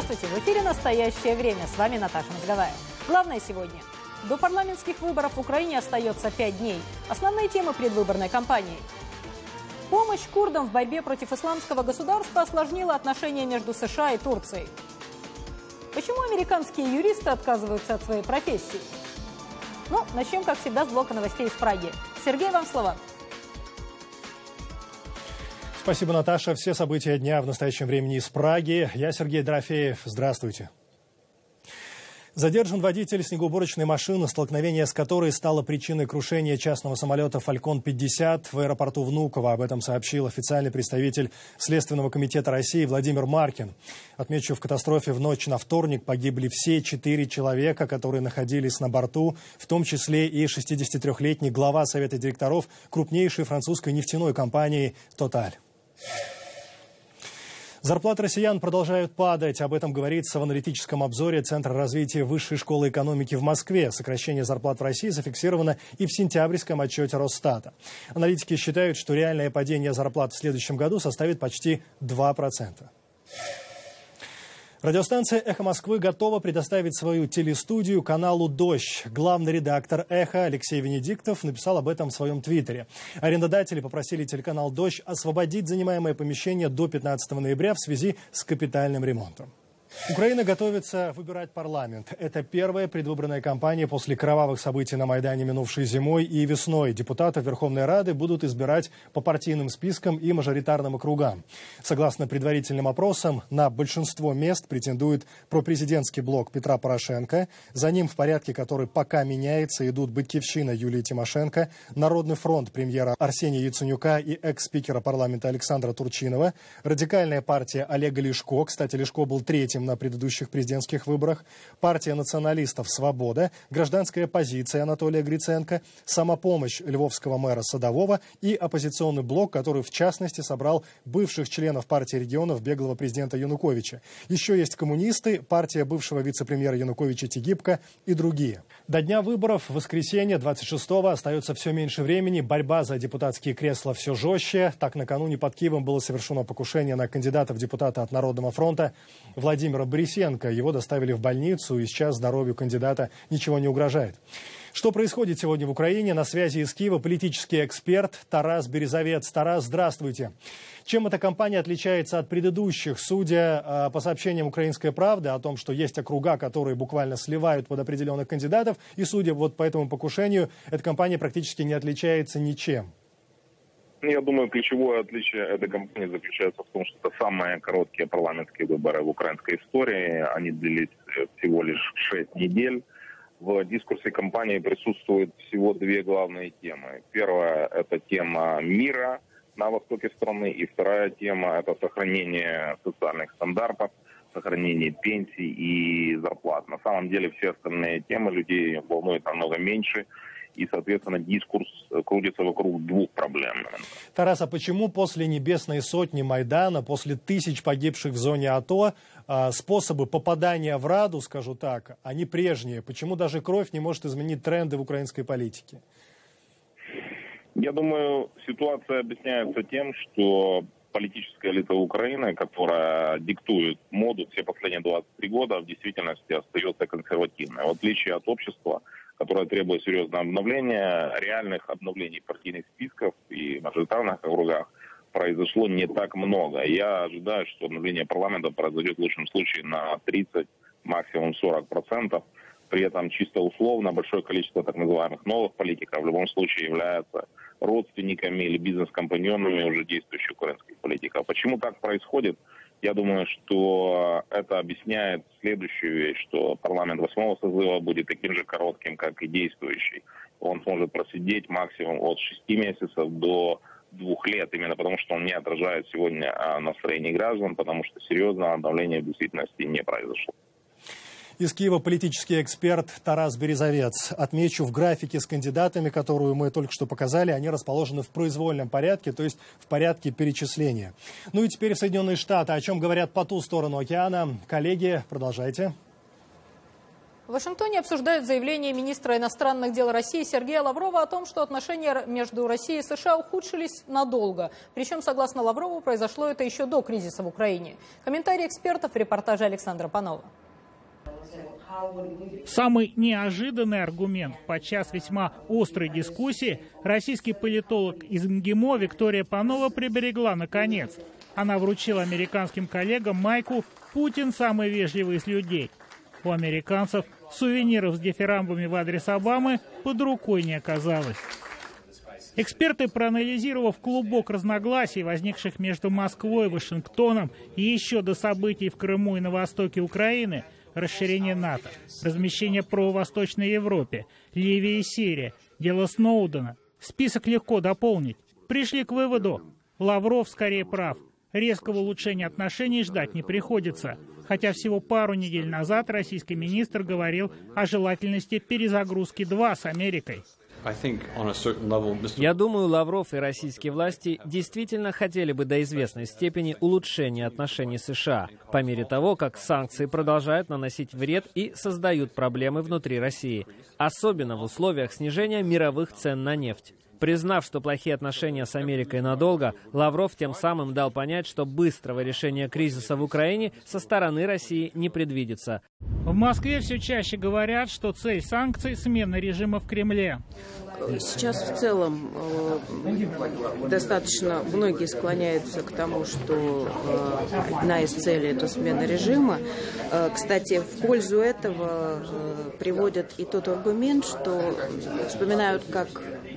Здравствуйте, в эфире «Настоящее время». С вами Наташа Мозговая. Главное сегодня. До парламентских выборов в Украине остается 5 дней. Основные темы предвыборной кампании. Помощь курдам в борьбе против исламского государства осложнила отношения между США и Турцией. Почему американские юристы отказываются от своей профессии? Ну, начнем, как всегда, с блока новостей из Праги. Сергей, вам слово. Спасибо, Наташа. Все события дня в настоящем времени из Праги. Я Сергей Дорофеев. Здравствуйте. Задержан водитель снегоуборочной машины, столкновение с которой стало причиной крушения частного самолета «Фалькон-50» в аэропорту Внуково. Об этом сообщил официальный представитель Следственного комитета России Владимир Маркин. Отмечу, в катастрофе в ночь на вторник погибли все 4 человека, которые находились на борту, в том числе и 63-летний глава Совета директоров крупнейшей французской нефтяной компании «Тоталь». Зарплаты россиян продолжают падать. Об этом говорится в аналитическом обзоре Центра развития Высшей школы экономики в Москве. Сокращение зарплат в России зафиксировано и в сентябрьском отчете Росстата. Аналитики считают, что реальное падение зарплат в следующем году составит почти 2%. Радиостанция «Эхо Москвы» готова предоставить свою телестудию каналу «Дождь». Главный редактор «Эхо» Алексей Венедиктов написал об этом в своем твиттере. Арендодатели попросили телеканал «Дождь» освободить занимаемое помещение до 15 ноября в связи с капитальным ремонтом. Украина готовится выбирать парламент. Это первая предвыборная кампания после кровавых событий на Майдане минувшей зимой и весной. Депутатов Верховной Рады будут избирать по партийным спискам и мажоритарным округам. Согласно предварительным опросам, на большинство мест претендует пропрезидентский блок Петра Порошенко. За ним в порядке, который пока меняется, идут Батькивщина Юлии Тимошенко, Народный фронт премьера Арсения Яценюка и экс-спикера парламента Александра Турчинова, Радикальная партия Олега Ляшко. Кстати, Ляшко был третьим на предыдущих президентских выборах, партия националистов «Свобода», гражданская позиция Анатолия Гриценко, самопомощь львовского мэра Садового и оппозиционный блок, который в частности собрал бывших членов партии регионов беглого президента Януковича. Еще есть коммунисты, партия бывшего вице-премьера Януковича Тигибко и другие. До дня выборов в воскресенье 26-го остается все меньше времени. Борьба за депутатские кресла все жестче. Так, накануне под Киевом было совершено покушение на кандидата в депутаты от Народного фронта Владимира Борисенко. Его доставили в больницу, и сейчас здоровью кандидата ничего не угрожает. Что происходит сегодня в Украине? На связи из Киева политический эксперт Тарас Березовец. Тарас, здравствуйте. Чем эта кампания отличается от предыдущих? Судя по сообщениям «Украинской правды» о том, что есть округа, которые буквально сливают под определенных кандидатов, и судя вот по этому покушению, эта кампания практически не отличается ничем. Я думаю, ключевое отличие этой кампании заключается в том, что это самые короткие парламентские выборы в украинской истории. Они длились всего лишь 6 недель. В дискурсе кампании присутствуют всего 2 главные темы. Первая – это тема мира на востоке страны, и вторая тема – это сохранение социальных стандартов, сохранение пенсий и зарплат. На самом деле все остальные темы людей волнуют намного меньше. И, соответственно, дискурс крутится вокруг 2 проблем. Тарас, а почему после Небесной сотни Майдана, после тысяч погибших в зоне АТО, способы попадания в Раду, скажу так, они прежние? Почему даже кровь не может изменить тренды в украинской политике? Я думаю, ситуация объясняется тем, что политическая элита Украины, которая диктует моду все последние 23 года, в действительности остается консервативной. В отличие от общества, которое требует серьезного обновления, реальных обновлений партийных списков и мажоритарных округах произошло не так много. Я ожидаю, что обновление парламента произойдет в лучшем случае на 30, максимум 40%. При этом чисто условно большое количество так называемых новых политиков в любом случае являются родственниками или бизнес-компаньонами уже действующих украинских политиков. Почему так происходит? Я думаю, что это объясняет следующую вещь, что парламент 8-го созыва будет таким же коротким, как и действующий. Он сможет просидеть максимум от 6 месяцев до 2 лет, именно потому что он не отражает сегодня настроение граждан, потому что серьезного обновления в действительности не произошло. Из Киева политический эксперт Тарас Березовец. Отмечу, в графике с кандидатами, которую мы только что показали, они расположены в произвольном порядке, то есть в порядке перечисления. Ну и теперь в Соединенные Штаты. О чем говорят по ту сторону океана? Коллеги, продолжайте. В Вашингтоне обсуждают заявление министра иностранных дел России Сергея Лаврова о том, что отношения между Россией и США ухудшились надолго. Причем, согласно Лаврову, произошло это еще до кризиса в Украине. Комментарии экспертов в репортаже Александра Панова. Самый неожиданный аргумент подчас весьма острой дискуссии российский политолог из МГИМО Виктория Панова приберегла наконец. Она вручила американским коллегам майку «Путин самый вежливый из людей». У американцев сувениров с дифирамбами в адрес Обамы под рукой не оказалось. Эксперты, проанализировав клубок разногласий, возникших между Москвой и Вашингтоном и еще до событий в Крыму и на востоке Украины, расширение НАТО, размещение ПРО в Восточной Европе, Ливия и Сирия, дело Сноудена, список легко дополнить, пришли к выводу: Лавров скорее прав. Резкого улучшения отношений ждать не приходится. Хотя всего пару недель назад российский министр говорил о желательности перезагрузки 2 с Америкой. Я думаю, Лавров и российские власти действительно хотели бы до известной степени улучшения отношений с США, по мере того, как санкции продолжают наносить вред и создают проблемы внутри России, особенно в условиях снижения мировых цен на нефть. Признав, что плохие отношения с Америкой надолго, Лавров тем самым дал понять, что быстрого решения кризиса в Украине со стороны России не предвидится. В Москве все чаще говорят, что цель санкций – смена режима в Кремле. Сейчас в целом достаточно многие склоняются к тому, что одна из целей – это смена режима. Кстати, в пользу этого приводят и тот аргумент, что вспоминают, как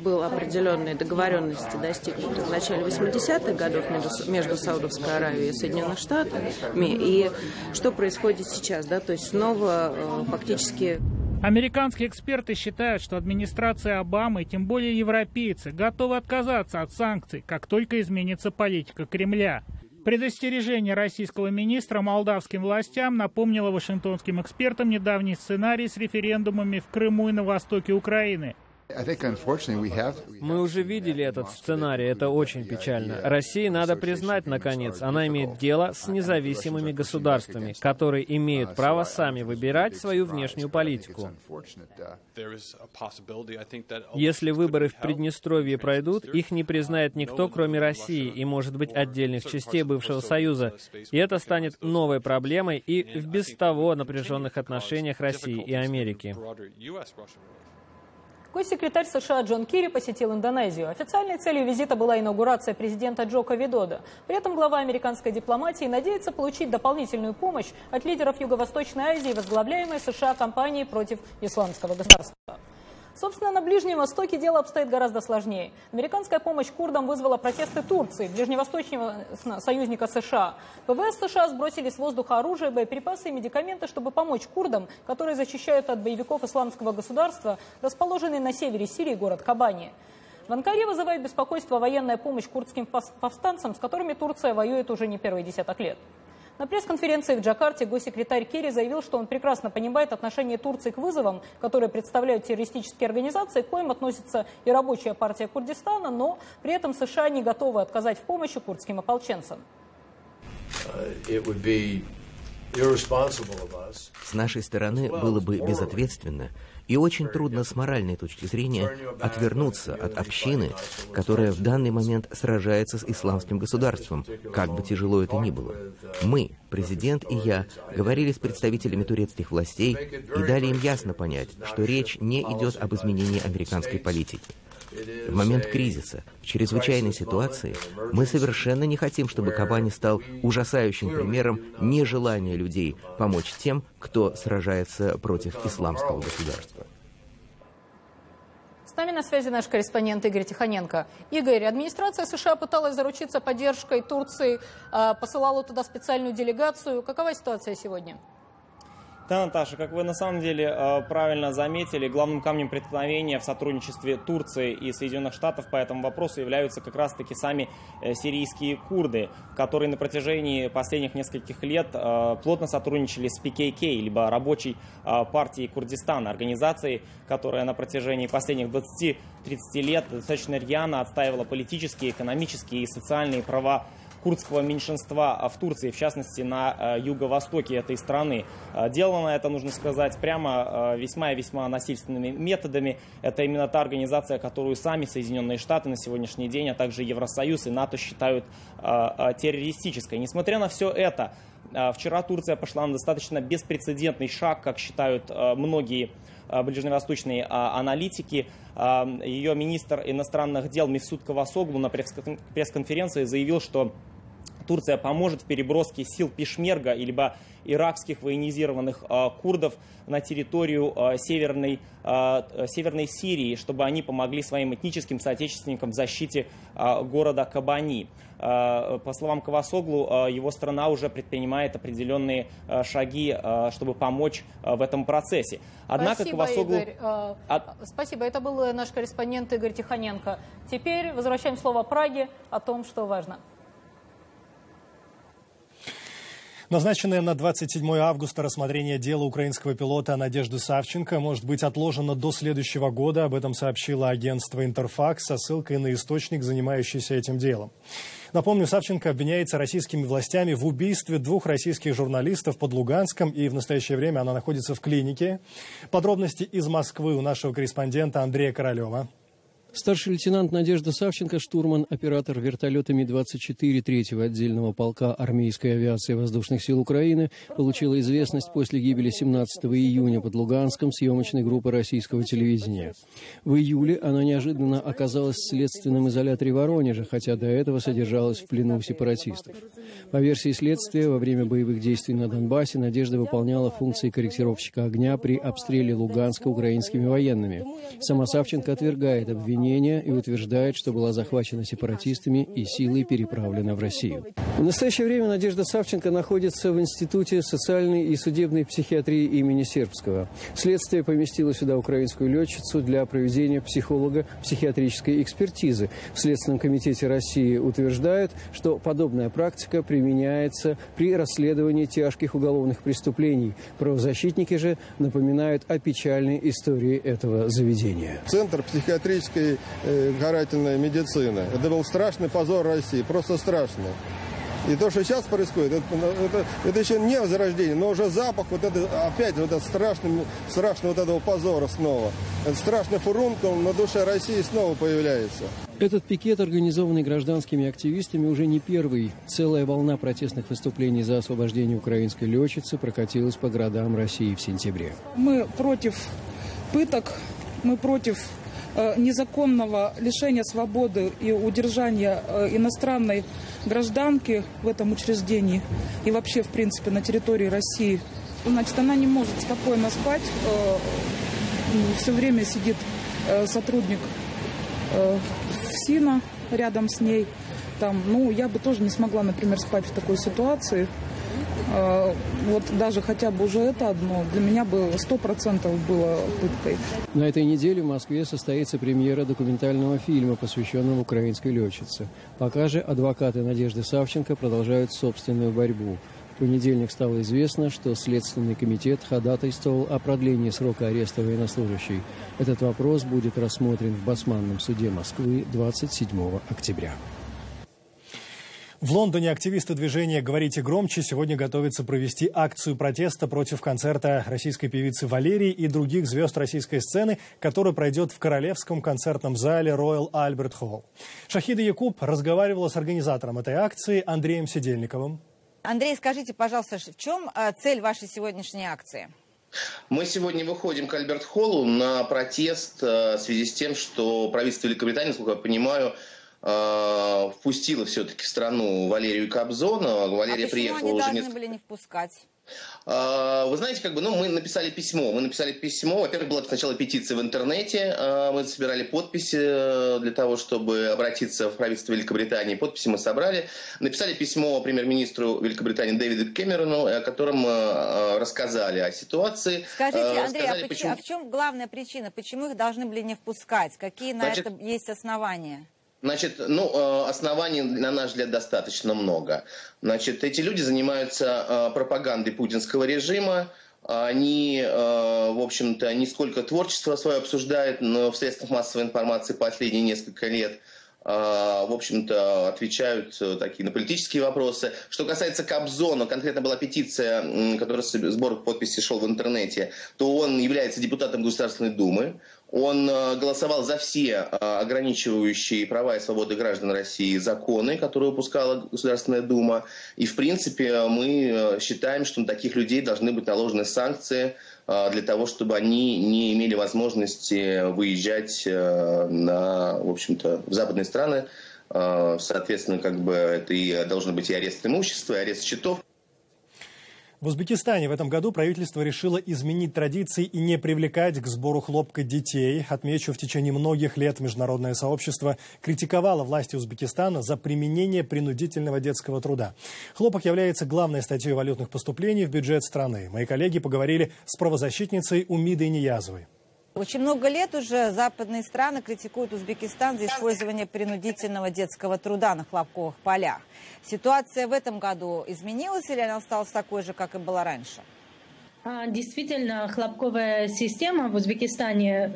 было определенные договоренности достигнуты в начале 80-х годов между Саудовской Аравией и Соединенных Штатами, и что происходит сейчас, да, то есть снова фактически... Американские эксперты считают, что администрация Обамы, и тем более европейцы, готовы отказаться от санкций, как только изменится политика Кремля. Предостережение российского министра молдавским властям напомнило вашингтонским экспертам недавний сценарий с референдумами в Крыму и на востоке Украины. Мы уже видели этот сценарий, это очень печально. России надо признать, наконец, она имеет дело с независимыми государствами, которые имеют право сами выбирать свою внешнюю политику. Если выборы в Приднестровье пройдут, их не признает никто, кроме России и, может быть, отдельных частей бывшего Союза. И это станет новой проблемой и в без того напряженных отношениях России и Америки. Госсекретарь США Джон Керри посетил Индонезию. Официальной целью визита была инаугурация президента Джоко Видодо. При этом глава американской дипломатии надеется получить дополнительную помощь от лидеров Юго-Восточной Азии, возглавляемой США компанией против исламского государства. Собственно, на Ближнем Востоке дело обстоит гораздо сложнее. Американская помощь курдам вызвала протесты Турции, ближневосточного союзника США. ВВС США сбросили с воздуха оружие, боеприпасы и медикаменты, чтобы помочь курдам, которые защищают от боевиков исламского государства, расположенный на севере Сирии город Кобани. В Анкаре вызывает беспокойство военная помощь курдским повстанцам, с которыми Турция воюет уже не первый десяток лет. На пресс-конференции в Джакарте госсекретарь Керри заявил, что он прекрасно понимает отношение Турции к вызовам, которые представляют террористические организации, к коим относится и рабочая партия Курдистана, но при этом США не готовы отказать в помощи курдским ополченцам. С нашей стороны было бы безответственно и очень трудно с моральной точки зрения отвернуться от общины, которая в данный момент сражается с исламским государством, как бы тяжело это ни было. Мы, президент и я, говорили с представителями турецких властей и дали им ясно понять, что речь не идет об изменении американской политики. В момент кризиса, в чрезвычайной ситуации, мы совершенно не хотим, чтобы Кобани стал ужасающим примером нежелания людей помочь тем, кто сражается против исламского государства. С нами на связи наш корреспондент Игорь Тихоненко. Игорь, администрация США пыталась заручиться поддержкой Турции, посылала туда специальную делегацию. Какова ситуация сегодня? Да, Наташа, как вы на самом деле правильно заметили, главным камнем преткновения в сотрудничестве Турции и Соединенных Штатов по этому вопросу являются как раз-таки сами сирийские курды, которые на протяжении последних нескольких лет плотно сотрудничали с PKK, либо Рабочей партией Курдистана, организацией, которая на протяжении последних 20-30 лет достаточно рьяно отстаивала политические, экономические и социальные права курдского меньшинства в Турции, в частности на юго-востоке этой страны. Делано это, нужно сказать, прямо весьма и весьма насильственными методами. Это именно та организация, которую сами Соединенные Штаты на сегодняшний день, а также Евросоюз и НАТО считают террористической. Несмотря на все это, вчера Турция пошла на достаточно беспрецедентный шаг, как считают многие ближневосточные аналитики. Ее министр иностранных дел Мефсут Кавасоглу на пресс-конференции заявил, что Турция поможет в переброске сил пешмерга, либо иракских военизированных курдов на территорию Северной Сирии, чтобы они помогли своим этническим соотечественникам в защите города Кобани. По словам Кавасоглу, его страна уже предпринимает определенные шаги, чтобы помочь в этом процессе. Однако Спасибо, Кавасоглу... Игорь. Спасибо, это был наш корреспондент Игорь Тихоненко. Теперь возвращаем слово Праге о том, что важно. Назначенное на 27 августа рассмотрение дела украинского пилота Надежды Савченко может быть отложено до следующего года. Об этом сообщило агентство «Интерфакс» со ссылкой на источник, занимающийся этим делом. Напомню, Савченко обвиняется российскими властями в убийстве 2 российских журналистов под Луганском, и в настоящее время она находится в клинике. Подробности из Москвы у нашего корреспондента Андрея Королева. Старший лейтенант Надежда Савченко, штурман, оператор вертолета Ми-24 3-го отдельного полка армейской авиации воздушных сил Украины, получила известность после гибели 17 июня под Луганском съемочной группы российского телевидения. В июле она неожиданно оказалась в следственном изоляторе Воронежа, хотя до этого содержалась в плену у сепаратистов. По версии следствия, во время боевых действий на Донбассе Надежда выполняла функции корректировщика огня при обстреле Луганска украинскими военными. Сама Савченко отвергает обвинения и утверждает, что была захвачена сепаратистами и силой переправлена в Россию. В настоящее время Надежда Савченко находится в Институте социальной и судебной психиатрии имени Сербского. Следствие поместило сюда украинскую летчицу для проведения психолого-психиатрической экспертизы. В Следственном комитете России утверждают, что подобная практика применяется при расследовании тяжких уголовных преступлений. Правозащитники же напоминают о печальной истории этого заведения. Центр психиатрической карательной медицины. Это был страшный позор России, просто страшный. И то, что сейчас происходит, это еще не возрождение, но уже запах опять страшного вот этого позора снова. Этот страшный фурункул на душе России снова появляется. Этот пикет, организованный гражданскими активистами, уже не первый. Целая волна протестных выступлений за освобождение украинской летчицы прокатилась по городам России в сентябре. Мы против пыток, мы против незаконного лишения свободы и удержания иностранной гражданки в этом учреждении и вообще, в принципе, на территории России. Значит, она не может спокойно спать, все время сидит сотрудник ФСИНа рядом с ней. Я бы тоже не смогла, например, спать в такой ситуации. Вот даже хотя бы уже это одно для меня бы 100% было пыткой. На этой неделе в Москве состоится премьера документального фильма, посвященного украинской летчице. Пока же адвокаты Надежды Савченко продолжают собственную борьбу. В понедельник стало известно, что Следственный комитет ходатайствовал о продлении срока ареста военнослужащей. Этот вопрос будет рассмотрен в Басманном суде Москвы 27 октября. В Лондоне активисты движения «Говорите громче» сегодня готовятся провести акцию протеста против концерта российской певицы Валерии и других звезд российской сцены, который пройдет в Королевском концертном зале Royal Albert Hall. Шахида Якуб разговаривала с организатором этой акции Андреем Сидельниковым. Андрей, скажите, пожалуйста, в чем цель вашей сегодняшней акции? Мы сегодня выходим к Альберт-Холлу на протест в связи с тем, что правительство Великобритании, насколько я понимаю, впустила все-таки в страну Валерию Кобзона. Валерия приехала они уже должны были не впускать? Вы знаете, мы написали письмо. Во-первых, была сначала петиция в интернете. Мы собирали подписи для того, чтобы обратиться в правительство Великобритании. Подписи мы собрали. Написали письмо премьер-министру Великобритании Дэвиду Кэмерону, о котором рассказали о ситуации. Скажите, Андрей, а в чем главная причина? Почему их должны были не впускать? Какие на это есть основания? Оснований, на наш взгляд, достаточно много. Эти люди занимаются пропагандой путинского режима. Они, в общем-то, не сколько творчество свое обсуждают, но в средствах массовой информации последние несколько лет. в общем-то, отвечают такие на политические вопросы. Что касается Кобзона, конкретно была петиция, которая сбор подписей шел в интернете, то он является депутатом Государственной Думы. Он голосовал за все ограничивающие права и свободы граждан России законы, которые выпускала Государственная Дума. И, в принципе, мы считаем, что на таких людей должны быть наложены санкции для того, чтобы они не имели возможности выезжать в общем-то, в западные страны. Соответственно, это и должно быть и арест имущества, и арест счетов. В Узбекистане в этом году правительство решило изменить традиции и не привлекать к сбору хлопка детей. Отмечу, в течение многих лет международное сообщество критиковало власти Узбекистана за применение принудительного детского труда. Хлопок является главной статьей валютных поступлений в бюджет страны. Мои коллеги поговорили с правозащитницей Умидой Ниязовой. Очень много лет уже западные страны критикуют Узбекистан за использование принудительного детского труда на хлопковых полях. Ситуация в этом году изменилась или она осталась такой же, как и была раньше? Действительно, хлопковая система в Узбекистане,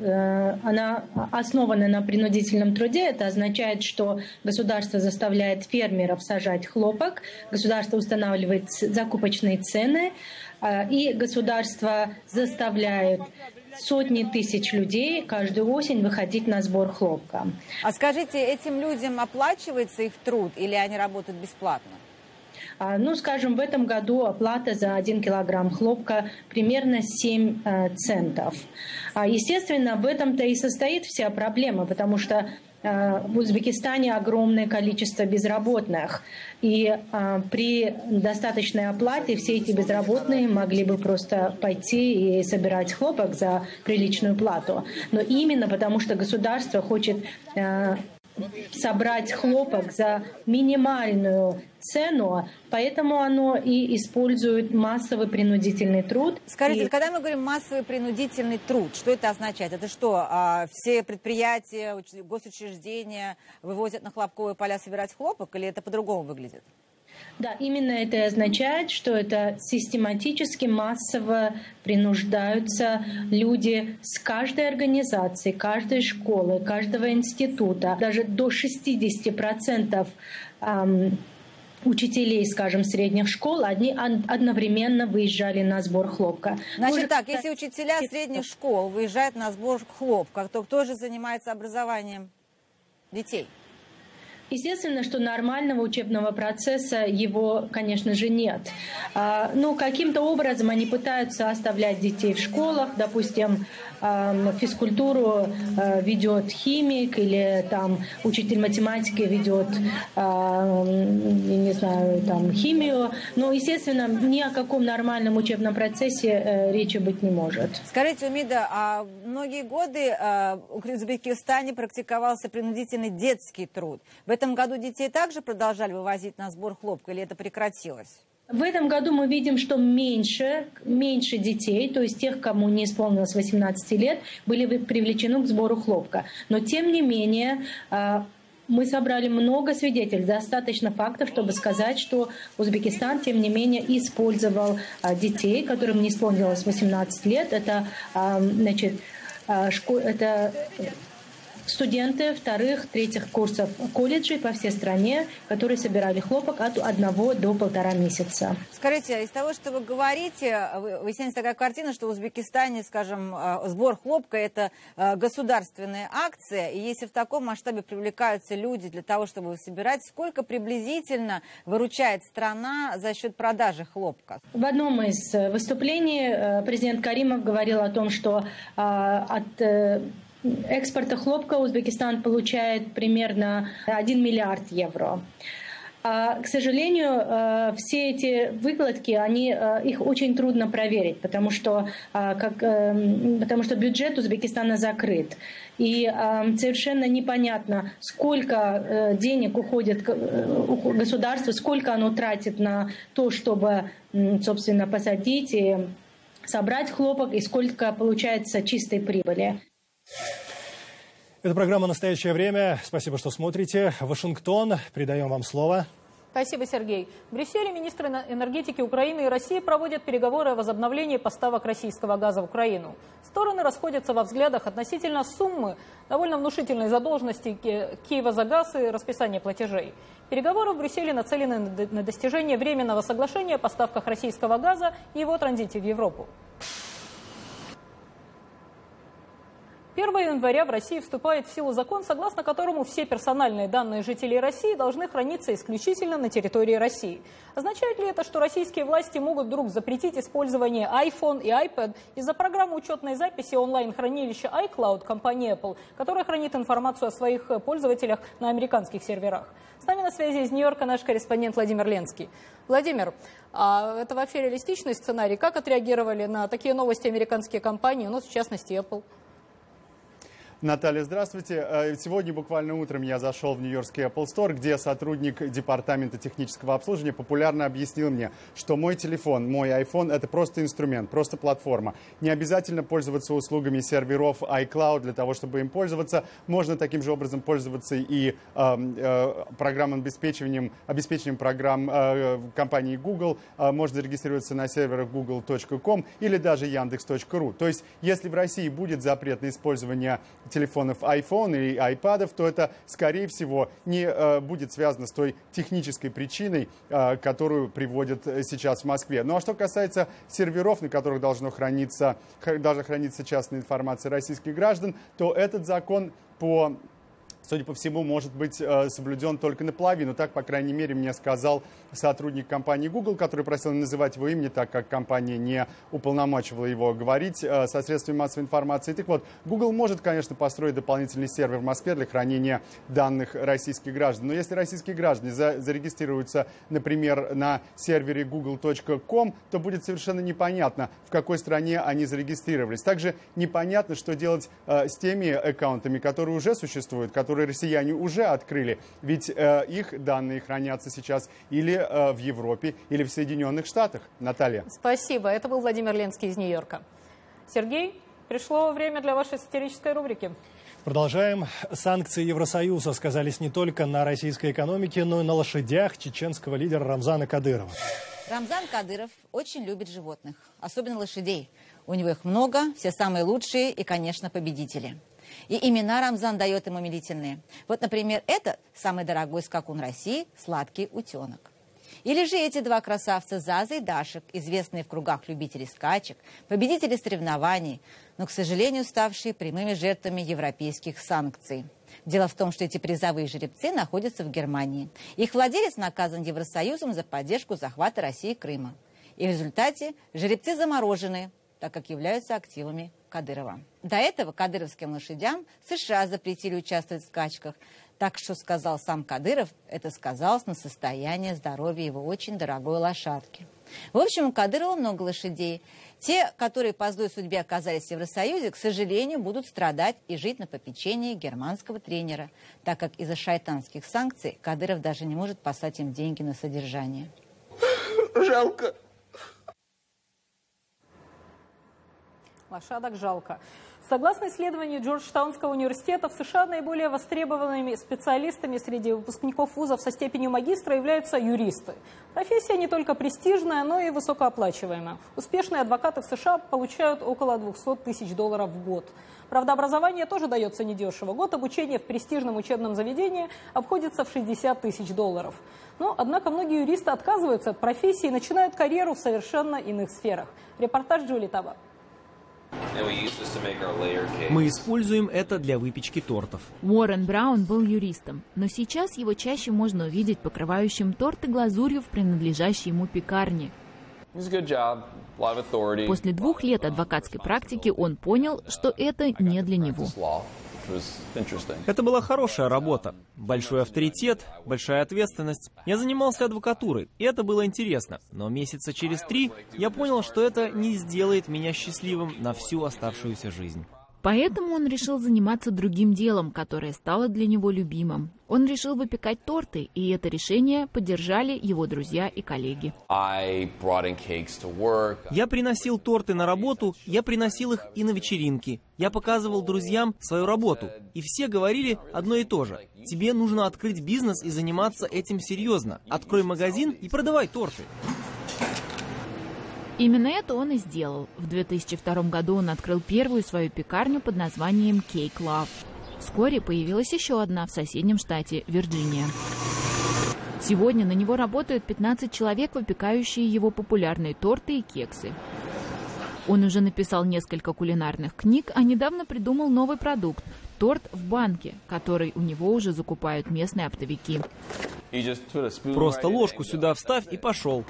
она основана на принудительном труде. Это означает, что государство заставляет фермеров сажать хлопок, государство устанавливает закупочные цены, и государство заставляет сотни тысяч людей каждую осень выходить на сбор хлопка. А скажите, этим людям оплачивается их труд или они работают бесплатно? Скажем, в этом году оплата за 1 килограмм хлопка примерно 7 центов. Естественно, в этом-то и состоит вся проблема, потому что в Узбекистане огромное количество безработных. И при достаточной оплате все эти безработные могли бы просто пойти и собирать хлопок за приличную плату. Но именно потому, что государство хочет собрать хлопок за минимальную цену, поэтому оно и использует массовый принудительный труд. Скажите, когда мы говорим массовый принудительный труд, что это означает? Это что, все предприятия, госучреждения вывозят на хлопковые поля собирать хлопок, или это по-другому выглядит? Да, именно это и означает, что это систематически, массово принуждаются люди с каждой организации, каждой школы, каждого института, даже до 60% учителей, скажем, средних школ, они одновременно выезжали на сбор хлопка. Значит так, если учителя средних школ выезжают на сбор хлопка, то кто же занимается образованием детей? Естественно, что нормального учебного процесса его, конечно же, нет. Но каким-то образом они пытаются оставлять детей в школах. Допустим, физкультуру ведет химик или там учитель математики ведет, не знаю, там химию. Но, естественно, ни о каком нормальном учебном процессе речи быть не может. Скажите, Умида, многие годы в Узбекистане практиковался принудительный детский труд. В этом году детей также продолжали вывозить на сбор хлопка, или это прекратилось? В этом году мы видим, что меньше детей, то есть тех, кому не исполнилось 18 лет, были привлечены к сбору хлопка. Но тем не менее мы собрали много свидетельств, достаточно фактов, чтобы сказать, что Узбекистан, тем не менее, использовал детей, которым не исполнилось 18 лет. Это, это студенты вторых, третьих курсов колледжей по всей стране, которые собирали хлопок от 1 до 1,5 месяца. Скажите, из того, что вы говорите, выясняется такая картина, что в Узбекистане, скажем, сбор хлопка – это государственная акция, и если в таком масштабе привлекаются люди для того, чтобы его собирать, сколько приблизительно выручает страна за счет продажи хлопка? В одном из выступлений президент Каримов говорил о том, что от экспорта хлопка Узбекистан получает примерно 1 миллиард евро. К сожалению, все эти выкладки, их очень трудно проверить, потому что бюджет Узбекистана закрыт. И совершенно непонятно, сколько денег уходит государству, сколько оно тратит на то, чтобы, собственно, посадить и собрать хлопок, и сколько получается чистой прибыли. Это программа «Настоящее время». Спасибо, что смотрите. Вашингтон. Передаем вам слово. Спасибо, Сергей. В Брюсселе министры энергетики Украины и России проводят переговоры о возобновлении поставок российского газа в Украину. Стороны расходятся во взглядах относительно суммы довольно внушительной задолженности Киева-Загаз и расписания платежей. Переговоры в Брюсселе нацелены на достижение временного соглашения о поставках российского газа и его транзите в Европу. 1 января в России вступает в силу закон, согласно которому все персональные данные жителей России должны храниться исключительно на территории России. Означает ли это, что российские власти могут вдруг запретить использование iPhone и iPad из-за программы учетной записи онлайн-хранилища iCloud компании Apple, которая хранит информацию о своих пользователях на американских серверах? С нами на связи из Нью-Йорка наш корреспондент Владимир Ленский. Владимир, а это вообще реалистичный сценарий? Как отреагировали на такие новости американские компании, ну, в частности, Apple? Наталья, здравствуйте. Сегодня буквально утром я зашел в нью-йоркский Apple Store, где сотрудник департамента технического обслуживания популярно объяснил мне, что мой телефон, мой iPhone — это просто инструмент, просто платформа. Не обязательно пользоваться услугами серверов iCloud для того, чтобы им пользоваться. Можно таким же образом пользоваться и программным обеспечением программ компании Google. Можно зарегистрироваться на серверах google.com или даже yandex.ru. То есть, если в России будет запрет на использование телефонов iPhone или iPad'ов, то это, скорее всего, не будет связано с той технической причиной, которую приводят сейчас в Москве. Ну а что касается серверов, на которых должна храниться частная информация российских граждан, то этот закон судя по всему, может быть соблюден только наполовину. Так, по крайней мере, мне сказал сотрудник компании Google, который просил называть его имени, так как компания не уполномочивала его говорить со средствами массовой информации. Так вот, Google может, конечно, построить дополнительный сервер в Москве для хранения данных российских граждан. Но если российские граждане зарегистрируются, например, на сервере google.com, то будет совершенно непонятно, в какой стране они зарегистрировались. Также непонятно, что делать с теми аккаунтами, которые уже существуют, которые россияне уже открыли, ведь их данные хранятся сейчас или в Европе, или в Соединенных Штатах. Наталья. Спасибо. Это был Владимир Ленский из Нью-Йорка. Сергей, пришло время для вашей сатирической рубрики. Продолжаем. Санкции Евросоюза сказались не только на российской экономике, но и на лошадях чеченского лидера Рамзана Кадырова. Рамзан Кадыров очень любит животных, особенно лошадей. У него их много, все самые лучшие и, конечно, победители. И имена Рамзан дает ему умилительные. Вот, например, это самый дорогой скакун России – сладкий утенок. Или же эти два красавца Заза и Дашек, известные в кругах любителей скачек, победители соревнований, но, к сожалению, ставшие прямыми жертвами европейских санкций. Дело в том, что эти призовые жеребцы находятся в Германии. Их владелец наказан Евросоюзом за поддержку захвата России Крыма. И в результате жеребцы заморожены, так как являются активами Кадырова. До этого кадыровским лошадям США запретили участвовать в скачках. Так что сказал сам Кадыров, это сказалось на состояние здоровья его очень дорогой лошадки. В общем, у Кадырова много лошадей. Те, которые по злой судьбе оказались в Евросоюзе, к сожалению, будут страдать и жить на попечении германского тренера, так как из-за шайтанских санкций Кадыров даже не может послать им деньги на содержание. Жалко. Лошадок жалко. Согласно исследованию Джорджтаунского университета, в США наиболее востребованными специалистами среди выпускников вузов со степенью магистра являются юристы. Профессия не только престижная, но и высокооплачиваемая. Успешные адвокаты в США получают около $200 тысяч в год. Правда, образование тоже дается недешево. Год обучения в престижном учебном заведении обходится в $60 тысяч. Но, однако, многие юристы отказываются от профессии и начинают карьеру в совершенно иных сферах. Репортаж Джули Таба. Мы используем это для выпечки тортов. Уоррен Браун был юристом, но сейчас его чаще можно увидеть покрывающим торты глазурью в принадлежащей ему пекарне. После 2 лет адвокатской практики он понял, что это не для него. Это была хорошая работа. Большой авторитет, большая ответственность. Я занимался адвокатурой, и это было интересно. Но месяца через 3 я понял, что это не сделает меня счастливым на всю оставшуюся жизнь. Поэтому он решил заниматься другим делом, которое стало для него любимым. Он решил выпекать торты, и это решение поддержали его друзья и коллеги. Я приносил торты на работу, я приносил их и на вечеринки. Я показывал друзьям свою работу, и все говорили одно и то же. Тебе нужно открыть бизнес и заниматься этим серьезно. Открой магазин и продавай торты. Именно это он и сделал. В 2002 году он открыл первую свою пекарню под названием Cake Love. Вскоре появилась еще одна в соседнем штате Вирджиния. Сегодня на него работают 15 человек, выпекающие его популярные торты и кексы. Он уже написал несколько кулинарных книг, а недавно придумал новый продукт – торт в банке, который у него уже закупают местные оптовики. Просто ложку сюда вставь и пошел.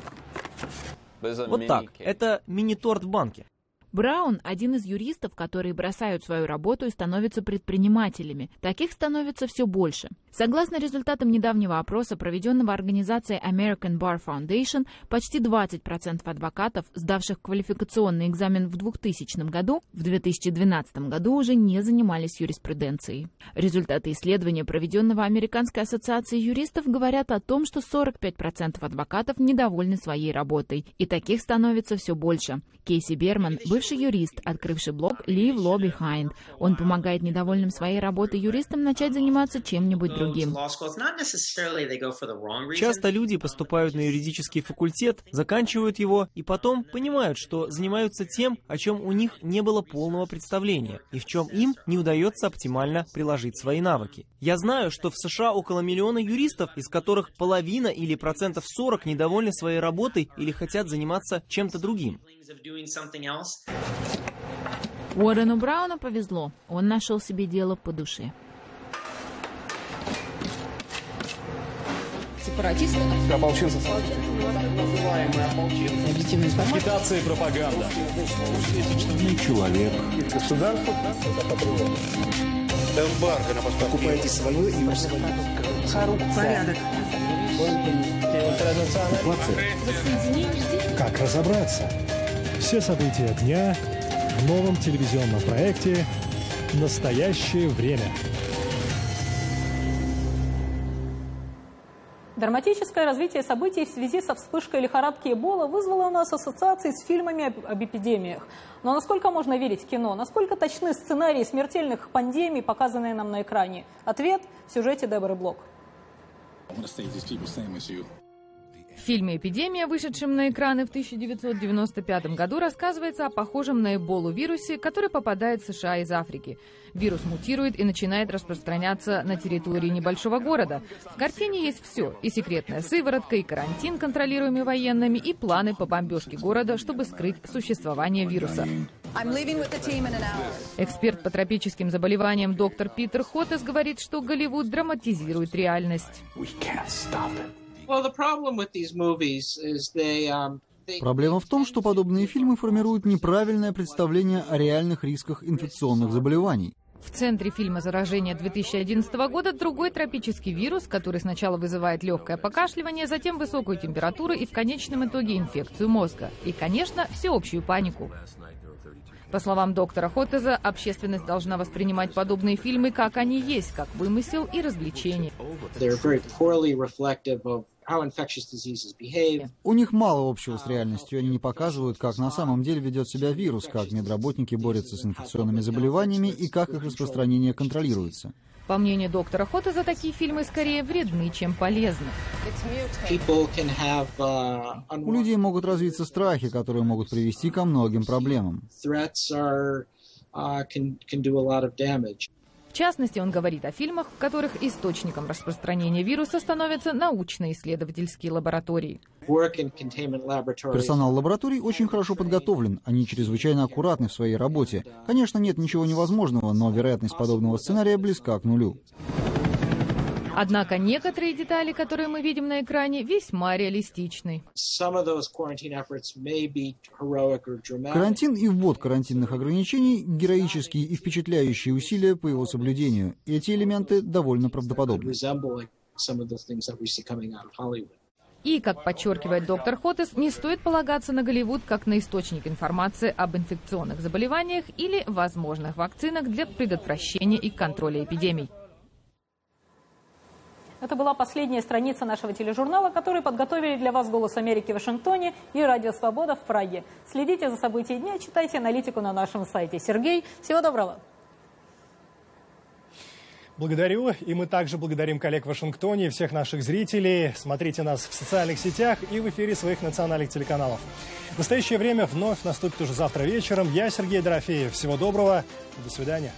Вот так. Это мини-торт в банке. Браун – один из юристов, которые бросают свою работу и становятся предпринимателями. Таких становится все больше. Согласно результатам недавнего опроса, проведенного организацией American Bar Foundation, почти 20% адвокатов, сдавших квалификационный экзамен в 2000 году, в 2012 году уже не занимались юриспруденцией. Результаты исследования, проведенного Американской ассоциацией юристов, говорят о том, что 45% адвокатов недовольны своей работой. И таких становится все больше. Кейси Берман – бывший юрист, открывший блог Leave Law Behind. Он помогает недовольным своей работой юристам начать заниматься чем-нибудь другим. Часто люди поступают на юридический факультет, заканчивают его и потом понимают, что занимаются тем, о чем у них не было полного представления и в чем им не удается оптимально приложить свои навыки. Я знаю, что в США около миллиона юристов, из которых половина или 40% недовольны своей работой или хотят заниматься чем-то другим. Уоррену Брауну повезло. Он нашел себе дело по душе. Сепаратисты? Ополченцы. Агитация и пропаганда. Человек. Государство. Эмбарго на поставку. Покупайте свое и порядок. Как разобраться? Все события дня в новом телевизионном проекте «Настоящее время». Драматическое развитие событий в связи со вспышкой лихорадки Эбола вызвало у нас ассоциации с фильмами об эпидемиях. Но насколько можно верить в кино? Насколько точны сценарии смертельных пандемий, показанные нам на экране? Ответ в сюжете Деборы Блок. В фильме «Эпидемия», вышедшем на экраны в 1995 году, рассказывается о похожем на Эболу вирусе, который попадает в США из Африки. Вирус мутирует и начинает распространяться на территории небольшого города. В картине есть все – и секретная сыворотка, и карантин, контролируемый военными, и планы по бомбежке города, чтобы скрыть существование вируса. Эксперт по тропическим заболеваниям доктор Питер Хоттес говорит, что Голливуд драматизирует реальность. Проблема в том, что подобные фильмы формируют неправильное представление о реальных рисках инфекционных заболеваний. В центре фильма «Заражение» 2011 года другой тропический вирус, который сначала вызывает легкое покашливание, затем высокую температуру и в конечном итоге инфекцию мозга. И, конечно, всеобщую панику. По словам доктора Хоттеза, общественность должна воспринимать подобные фильмы, как они есть, как вымысел и развлечение. У них мало общего с реальностью, они не показывают, как на самом деле ведет себя вирус, как медработники борются с инфекционными заболеваниями и как их распространение контролируется. По мнению доктора Хоттеза, такие фильмы скорее вредны, чем полезны. У людей могут развиться страхи, которые могут привести ко многим проблемам. В частности, он говорит о фильмах, в которых источником распространения вируса становятся научно-исследовательские лаборатории. Персонал лабораторий очень хорошо подготовлен, они чрезвычайно аккуратны в своей работе. Конечно, нет ничего невозможного, но вероятность подобного сценария близка к нулю. Однако некоторые детали, которые мы видим на экране, весьма реалистичны. Карантин и ввод карантинных ограничений – героические и впечатляющие усилия по его соблюдению. Эти элементы довольно правдоподобны. И, как подчеркивает доктор Хотес, не стоит полагаться на Голливуд как на источник информации об инфекционных заболеваниях или возможных вакцинах для предотвращения и контроля эпидемий. Это была последняя страница нашего тележурнала, который подготовили для вас «Голос Америки» в Вашингтоне и «Радио Свобода» в Праге. Следите за событиями дня, читайте аналитику на нашем сайте. Сергей, всего доброго. Благодарю. И мы также благодарим коллег в Вашингтоне и всех наших зрителей. Смотрите нас в социальных сетях и в эфире своих национальных телеканалов. В настоящее время вновь наступит уже завтра вечером. Я Сергей Дорофеев. Всего доброго. До свидания.